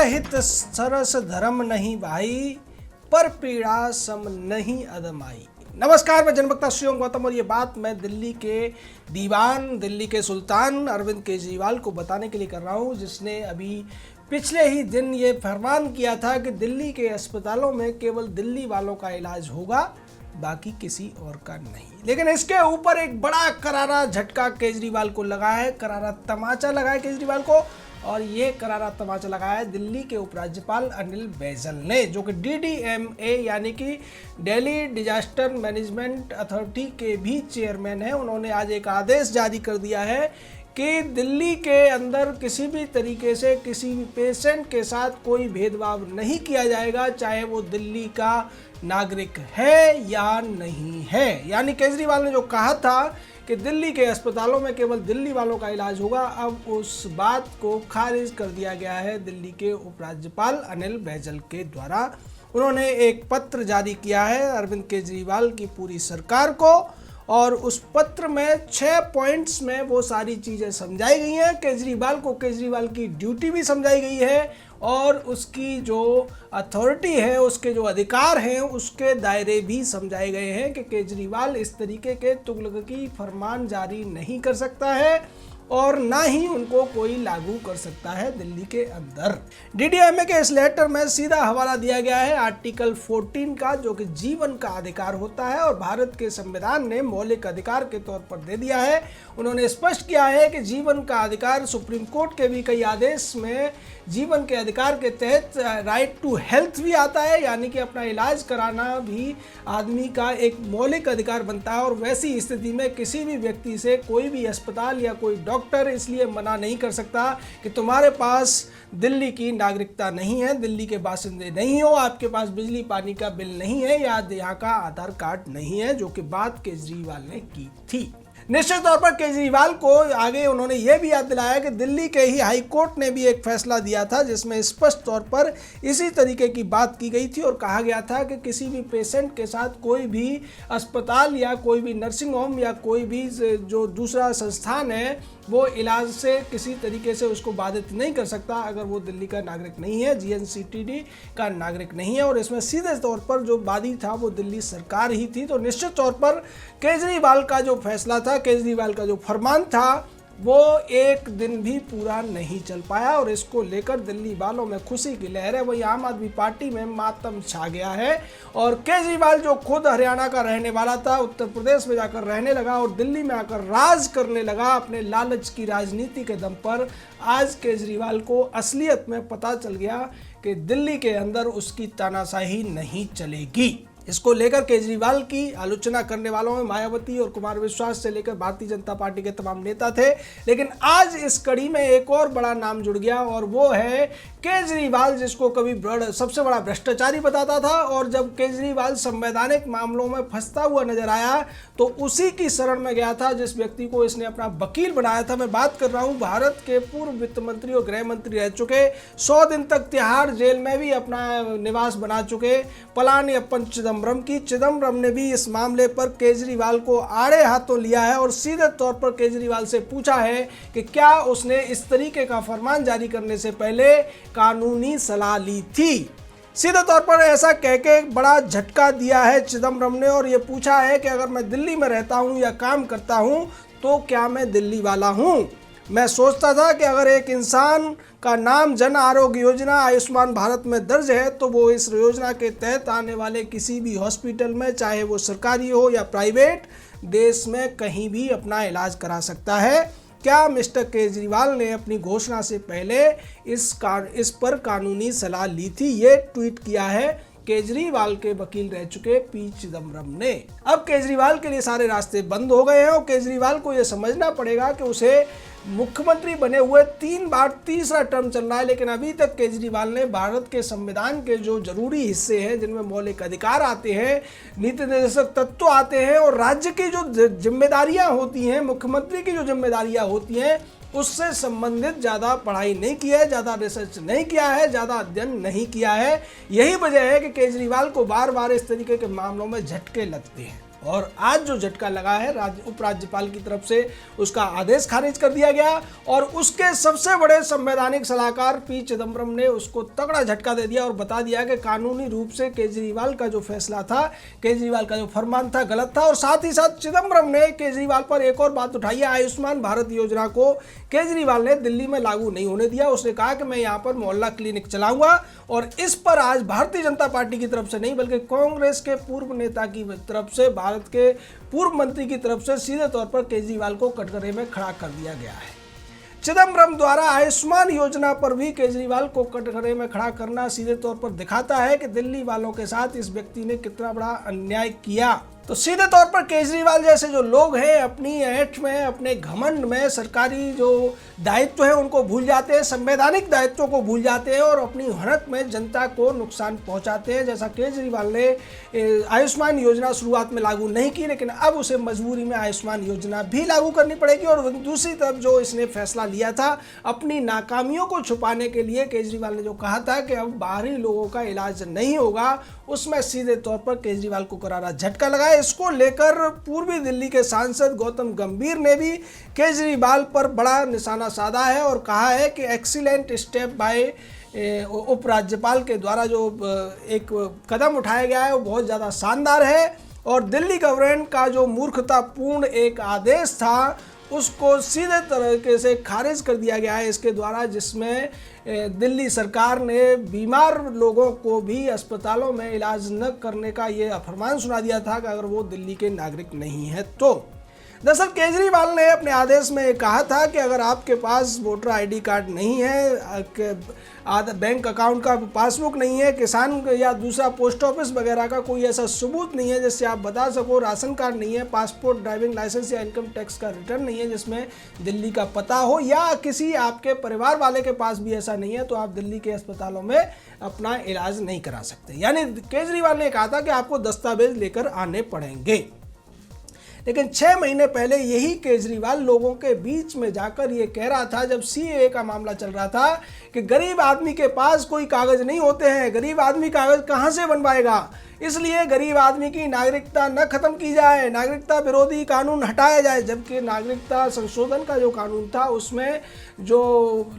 परहित सरस धर्म नहीं भाई, पर पीड़ा सम नहीं अदमाई। नमस्कार, मैं जनभक्ता शिवम गौतम और ये बात मैं दिल्ली के दीवान, दिल्ली के सुल्तान अरविंद केजरीवाल को बताने के लिए कर रहा हूँ, जिसने अभी पिछले ही दिन ये फरमान किया था कि दिल्ली के अस्पतालों में केवल दिल्ली वालों का इलाज होगा, बाकी किसी और का नहीं। लेकिन इसके ऊपर एक बड़ा करारा झटका केजरीवाल को लगा है, करारा तमाचा लगा है केजरीवाल को। और ये करारा तमाचा लगाया है दिल्ली के उपराज्यपाल अनिल बैजल ने, जो कि DDMA यानी कि दिल्ली डिजास्टर मैनेजमेंट अथॉरिटी के भी चेयरमैन हैं। उन्होंने आज एक आदेश जारी कर दिया है कि दिल्ली के अंदर किसी भी तरीके से किसी भी पेशेंट के साथ कोई भेदभाव नहीं किया जाएगा, चाहे वो दिल्ली का नागरिक है या नहीं है। यानी केजरीवाल ने जो कहा था कि दिल्ली के अस्पतालों में केवल दिल्ली वालों का इलाज होगा, अब उस बात को खारिज कर दिया गया है दिल्ली के उपराज्यपाल अनिल बैजल के द्वारा। उन्होंने एक पत्र जारी किया है अरविंद केजरीवाल की पूरी सरकार को, और उस पत्र में 6 पॉइंट्स में वो सारी चीज़ें समझाई गई हैं। केजरीवाल को केजरीवाल की ड्यूटी भी समझाई गई है और उसकी जो अथॉरिटी है, उसके जो अधिकार हैं, उसके दायरे भी समझाए गए हैं कि केजरीवाल इस तरीके के तुगलकी फरमान जारी नहीं कर सकता है और ना ही उनको कोई लागू कर सकता है दिल्ली के अंदर। DDMA के इस लेटर में सीधा हवाला दिया गया है आर्टिकल 14 का, जो कि जीवन का अधिकार होता है और भारत के संविधान ने मौलिक अधिकार के तौर पर दे दिया है। उन्होंने स्पष्ट किया है कि जीवन का अधिकार सुप्रीम कोर्ट के भी कई आदेश में जीवन के अधिकार के तहत राइट टू हेल्थ भी आता है, यानी कि अपना इलाज कराना भी आदमी का एक मौलिक अधिकार बनता है। और वैसी स्थिति में किसी भी व्यक्ति से कोई भी अस्पताल या कोई डॉक्टर इसलिए मना नहीं कर सकता कि तुम्हारे पास दिल्ली की नागरिकता नहीं है, दिल्ली के बासिंदे नहीं हो, आपके पास बिजली पानी का बिल नहीं है या यहाँ का आधार कार्ड नहीं है, जो कि बात केजरीवाल ने की थी। निश्चित तौर पर केजरीवाल को आगे उन्होंने ये भी याद दिलाया कि दिल्ली के ही हाई कोर्ट ने भी एक फैसला दिया था, जिसमें स्पष्ट तौर पर इसी तरीके की बात की गई थी और कहा गया था कि किसी भी पेशेंट के साथ कोई भी अस्पताल या कोई भी नर्सिंग होम या कोई भी जो दूसरा संस्थान है, वो इलाज से किसी तरीके से उसको बाधित नहीं कर सकता अगर वो दिल्ली का नागरिक नहीं है, GNCTD का नागरिक नहीं है। और इसमें सीधे तौर पर जो बाधी था वो दिल्ली सरकार ही थी। तो निश्चित तौर पर केजरीवाल का जो फैसला था, केजरीवाल का जो फरमान था, वो एक दिन भी पूरा नहीं चल पाया और इसको लेकर दिल्ली वालों में खुशी की लहर है। वही आम आदमी पार्टी में मातम छा गया है और केजरीवाल जो खुद हरियाणा का रहने वाला था, उत्तर प्रदेश में जाकर रहने लगा और दिल्ली में आकर राज करने लगा अपने लालच की राजनीति के दम पर। आज केजरीवाल को असलियत में पता चल गया कि दिल्ली के अंदर उसकी तानाशाही नहीं चलेगी। इसको लेकर केजरीवाल की आलोचना करने वालों में मायावती और कुमार विश्वास से लेकर भारतीय जनता पार्टी के तमाम नेता थे। लेकिन आज इस कड़ी में एक और बड़ा नाम जुड़ गया और वो है केजरीवाल, जिसको कभी सबसे बड़ा भ्रष्टाचारी बताता था, और जब केजरीवाल संवैधानिक मामलों में फंसता हुआ नजर आया तो उसी की शरण में गया था जिस व्यक्ति को इसने अपना वकील बनाया था। मैं बात कर रहा हूं भारत के पूर्व वित्त मंत्री और गृह मंत्री रह चुके, 100 दिन तक तिहाड़ जेल में भी अपना निवास बना चुके पलानीअप्पन चिदम्बरम की। चिदम्बरम ने भी इस मामले पर केजरीवाल को आड़े हाथों लिया है और सीधे तौर पर केजरीवाल से पूछा है कि क्या उसने इस तरीके का फरमान जारी करने से पहले कानूनी सलाह ली थी। सीधे तौर पर ऐसा कह के बड़ा झटका दिया है चिदम्बरम ने और ये पूछा है कि अगर मैं दिल्ली में रहता हूं या काम करता हूं तो क्या मैं दिल्ली वाला हूं। मैं सोचता था कि अगर एक इंसान का नाम जन आरोग्य योजना आयुष्मान भारत में दर्ज है तो वो इस योजना के तहत आने वाले किसी भी हॉस्पिटल में, चाहे वो सरकारी हो या प्राइवेट, देश में कहीं भी अपना इलाज करा सकता है। क्या मिस्टर केजरीवाल ने अपनी घोषणा से पहले इस पर कानूनी सलाह ली थी? ये ट्वीट किया है केजरीवाल के वकील रह चुके P चिदम्बरम ने। अब केजरीवाल के लिए सारे रास्ते बंद हो गए हैं और केजरीवाल को यह समझना पड़ेगा कि उसे मुख्यमंत्री बने हुए 3 बार तीसरा टर्म चल रहा है, लेकिन अभी तक केजरीवाल ने भारत के संविधान के जो जरूरी हिस्से हैं, जिनमें मौलिक अधिकार आते हैं, नीति निर्देशक तत्व आते हैं और राज्य की जो जिम्मेदारियां होती हैं, मुख्यमंत्री की जो जिम्मेदारियां होती हैं, उससे संबंधित ज़्यादा पढ़ाई नहीं की है, ज़्यादा रिसर्च नहीं किया है, ज़्यादा अध्ययन नहीं किया है। यही वजह है कि केजरीवाल को बार बार इस तरीके के मामलों में झटके लगते हैं। और आज जो झटका लगा है उपराज्यपाल की तरफ से उसका आदेश खारिज कर दिया गया और उसके सबसे बड़े संवैधानिक सलाहकार पी चिदम्बरम ने उसको तगड़ा झटका दे दिया और बता दिया कि कानूनी रूप से केजरीवाल का जो फैसला था, केजरीवाल का जो फरमान था, गलत था। और साथ ही साथ चिदम्बरम ने केजरीवाल पर एक और बात उठाई है, आयुष्मान भारत योजना को केजरीवाल ने दिल्ली में लागू नहीं होने दिया। उसने कहा कि मैं यहाँ पर मोहल्ला क्लिनिक चलाऊंगा और इस पर आज भारतीय जनता पार्टी की तरफ से नहीं बल्कि कांग्रेस के पूर्व नेता की तरफ से, भारत के पूर्व मंत्री की तरफ से सीधे तौर पर केजरीवाल को कटघरे में खड़ा कर दिया गया है। चिदम्बरम द्वारा आयुष्मान योजना पर भी केजरीवाल को कटघरे में खड़ा करना सीधे तौर पर दिखाता है कि दिल्ली वालों के साथ इस व्यक्ति ने कितना बड़ा अन्याय किया। तो सीधे तौर पर केजरीवाल जैसे जो लोग हैं अपनी ऐठ में, अपने घमंड में सरकारी जो दायित्व है उनको भूल जाते हैं, संवैधानिक दायित्वों को भूल जाते हैं और अपनी हड़क में जनता को नुकसान पहुंचाते हैं। जैसा केजरीवाल ने आयुष्मान योजना शुरुआत में लागू नहीं की, लेकिन अब उसे मजबूरी में आयुष्मान योजना भी लागू करनी पड़ेगी। और दूसरी तरफ जो इसने फैसला लिया था अपनी नाकामियों को छुपाने के लिए, केजरीवाल ने जो कहा था कि अब बाहरी लोगों का इलाज नहीं होगा, उसमें सीधे तौर पर केजरीवाल को करारा झटका लगा। इसको लेकर पूर्वी दिल्ली के सांसद गौतम गंभीर ने भी केजरीवाल पर बड़ा निशाना साधा है और कहा है कि एक्सीलेंट स्टेप बाय उपराज्यपाल के द्वारा जो एक कदम उठाया गया है वो बहुत ज़्यादा शानदार है और दिल्ली गवर्नमेंट का जो मूर्खतापूर्ण एक आदेश था उसको सीधे तरीके से खारिज कर दिया गया है इसके द्वारा, जिसमें दिल्ली सरकार ने बीमार लोगों को भी अस्पतालों में इलाज न करने का ये फरमान सुना दिया था कि अगर वो दिल्ली के नागरिक नहीं है तो। दरअसल केजरीवाल ने अपने आदेश में कहा था कि अगर आपके पास वोटर आईडी कार्ड नहीं है, बैंक अकाउंट का पासबुक नहीं है, किसान या दूसरा पोस्ट ऑफिस वगैरह का कोई ऐसा सबूत नहीं है जिससे आप बता सको, राशन कार्ड नहीं है, पासपोर्ट, ड्राइविंग लाइसेंस या इनकम टैक्स का रिटर्न नहीं है जिसमें दिल्ली का पता हो, या किसी आपके परिवार वाले के पास भी ऐसा नहीं है, तो आप दिल्ली के अस्पतालों में अपना इलाज नहीं करा सकते। यानी केजरीवाल ने कहा था कि आपको दस्तावेज लेकर आने पड़ेंगे। लेकिन 6 महीने पहले यही केजरीवाल लोगों के बीच में जाकर ये कह रहा था, जब सीएए का मामला चल रहा था, कि गरीब आदमी के पास कोई कागज नहीं होते हैं, गरीब आदमी कागज कहाँ से बनवाएगा, इसलिए गरीब आदमी की नागरिकता न खत्म की जाए, नागरिकता विरोधी कानून हटाया जाए। जबकि नागरिकता संशोधन का जो कानून था उसमें जो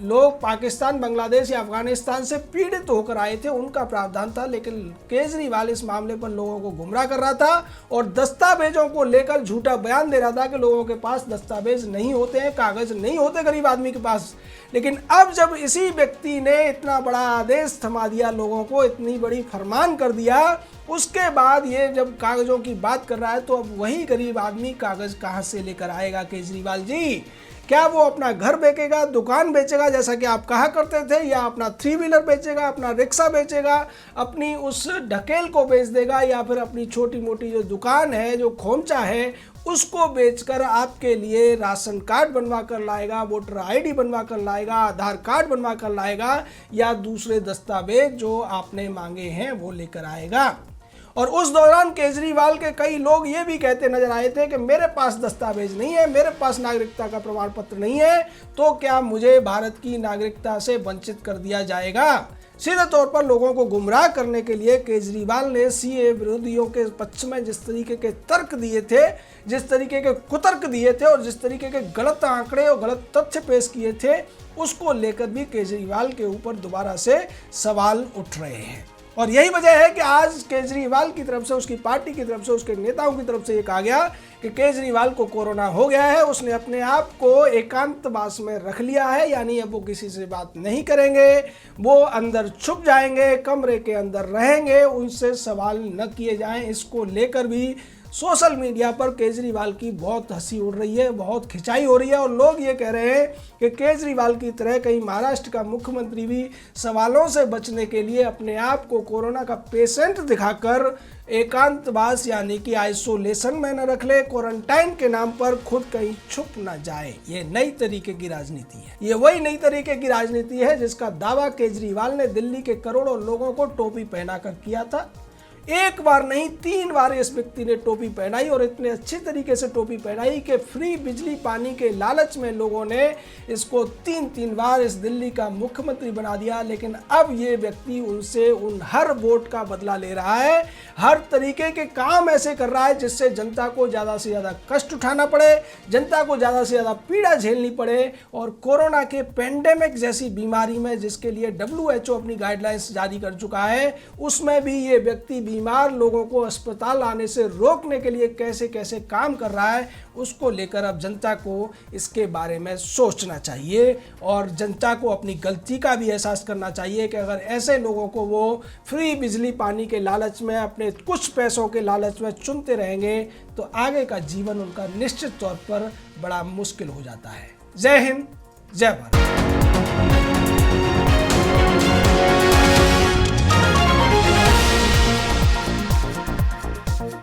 लोग पाकिस्तान, बांग्लादेश या अफगानिस्तान से पीड़ित होकर आए थे उनका प्रावधान था, लेकिन केजरीवाल इस मामले पर लोगों को गुमराह कर रहा था और दस्तावेजों को लेकर झूठा बयान दे रहा था कि लोगों के पास दस्तावेज नहीं होते हैं, कागज नहीं होते गरीब आदमी के पास। लेकिन अब जब इसी व्यक्ति ने इतना बड़ा आदेश थमा दिया, लोगों को इतनी बड़ी फरमान कर दिया, उसके बाद ये जब कागजों की बात कर रहा है तो अब वही गरीब आदमी कागज कहाँ से लेकर आएगा केजरीवाल जी? क्या वो अपना घर बेचेगा, दुकान बेचेगा जैसा कि आप कहा करते थे, या अपना 3 व्हीलर बेचेगा, अपना रिक्शा बेचेगा, अपनी उस ढकेल को बेच देगा, या फिर अपनी छोटी मोटी जो दुकान है, जो खोमचा है, उसको बेचकर आपके लिए राशन कार्ड बनवा कर लाएगा, वोटर आईडी बनवा कर लाएगा, आधार कार्ड बनवा कर लाएगा, या दूसरे दस्तावेज जो आपने मांगे हैं वो लेकर आएगा। और उस दौरान केजरीवाल के कई लोग ये भी कहते नजर आए थे कि मेरे पास दस्तावेज नहीं है, मेरे पास नागरिकता का प्रमाण पत्र नहीं है, तो क्या मुझे भारत की नागरिकता से वंचित कर दिया जाएगा? सीधे तौर पर लोगों को गुमराह करने के लिए केजरीवाल ने सीए विरोधियों के पक्ष में जिस तरीके के तर्क दिए थे, जिस तरीके के कुतर्क दिए थे और जिस तरीके के गलत आंकड़े और गलत तथ्य पेश किए थे, उसको लेकर भी केजरीवाल के ऊपर दोबारा से सवाल उठ रहे हैं। और यही वजह है कि आज केजरीवाल की तरफ से, उसकी पार्टी की तरफ से, उसके नेताओं की तरफ से ये कहा गया कि केजरीवाल को कोरोना हो गया है, उसने अपने आप को एकांतवास में रख लिया है, यानी अब वो किसी से बात नहीं करेंगे, वो अंदर छुप जाएंगे, कमरे के अंदर रहेंगे, उनसे सवाल न किए जाएं। इसको लेकर भी सोशल मीडिया पर केजरीवाल की बहुत हंसी उड़ रही है, बहुत खिंचाई हो रही है और लोग ये कह रहे हैं कि केजरीवाल की तरह कहीं महाराष्ट्र का मुख्यमंत्री भी सवालों से बचने के लिए अपने आप को कोरोना का पेशेंट दिखाकर एकांतवास यानी कि आइसोलेशन में न रख ले, क्वारंटाइन के नाम पर खुद कहीं छुप न जाए। ये नई तरीके की राजनीति है, ये वही नई तरीके की राजनीति है जिसका दावा केजरीवाल ने दिल्ली के करोड़ों लोगों को टोपी पहनाकर किया था। एक बार नहीं 3 बार इस व्यक्ति ने टोपी पहनाई और इतने अच्छे तरीके से टोपी पहनाई कि फ्री बिजली पानी के लालच में लोगों ने इसको 3 बार इस दिल्ली का मुख्यमंत्री बना दिया। लेकिन अब ये व्यक्ति उनसे उन हर वोट का बदला ले रहा है, हर तरीके के काम ऐसे कर रहा है जिससे जनता को ज़्यादा से ज़्यादा कष्ट उठाना पड़े, जनता को ज़्यादा से ज़्यादा पीड़ा झेलनी पड़े। और कोरोना के पेंडेमिक जैसी बीमारी में जिसके लिए WHO अपनी गाइडलाइंस जारी कर चुका है, उसमें भी ये व्यक्ति बीमार लोगों को अस्पताल आने से रोकने के लिए कैसे कैसे काम कर रहा है, उसको लेकर अब जनता को इसके बारे में सोचना चाहिए और जनता को अपनी गलती का भी एहसास करना चाहिए कि अगर ऐसे लोगों को वो फ्री बिजली पानी के लालच में, अपने कुछ पैसों के लालच में चुनते रहेंगे तो आगे का जीवन उनका निश्चित तौर पर बड़ा मुश्किल हो जाता है। जय हिंद, जय भारत।